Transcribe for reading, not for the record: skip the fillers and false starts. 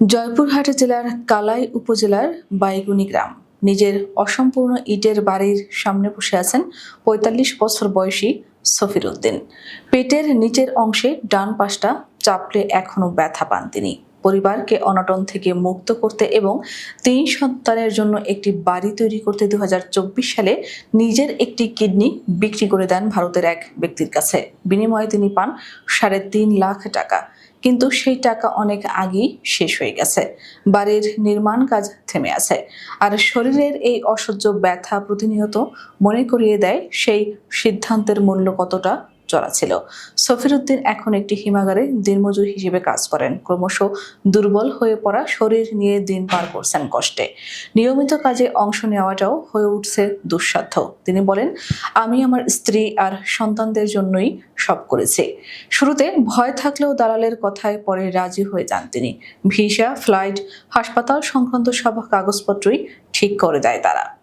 জয়পুরহাট জেলার কালাই উপজেলার বাইগুনি গ্রাম। নিজের অসম্পূর্ণ ইটের বাড়ির সামনে বসে আছেন ৪৫ বছর বয়সী সফির উদ্দিন। পেটের নিচের অংশে ডান পাশটা চাপলে এখনো ব্যথা পান তিনি। পরিবারকে অনটন থেকে মুক্ত করতে এবং ৩ সন্তানের জন্য একটি বাড়ি তৈরি করতে ২০২৪ সালে নিজের একটি কিডনি বিক্রি করে দেন ভারতের এক ব্যক্তির কাছে। বিনিময়ে তিনি পান ৩.৫ লাখ টাকা। কিন্তু সেই টাকা অনেক আগেই শেষ হয়ে গেছে। বাড়ির নির্মাণ কাজ থেমে আছে। আর শরীরের এই অসহ্য ব্যথা প্রতিনিয়ত মনে করিয়ে দেয় সেই সিদ্ধান্তের মূল্য কতটা চড়া ছিল। সফির উদ্দিন এখন একটি হিমাগারে দিনমজুর হিসেবে কাজ করেন। ক্রমশ দুর্বল হয়ে পড়া শরীর নিয়ে দিন পার করছেন কষ্টে। নিয়মিত কাজে অংশ নেওয়াটাও হয়ে উঠছে দুঃসাধ্য। তিনি বলেন, আমি আমার স্ত্রী আর সন্তানদের জন্যই সব করেছি। শুরুতে ভয় থাকলেও দালালের কথায় পরে রাজি হয়ে যান তিনি। ভিসা, ফ্লাইট, হাসপাতাল সংক্রান্ত সব কাগজপত্রই ঠিক করে দেয় তারা।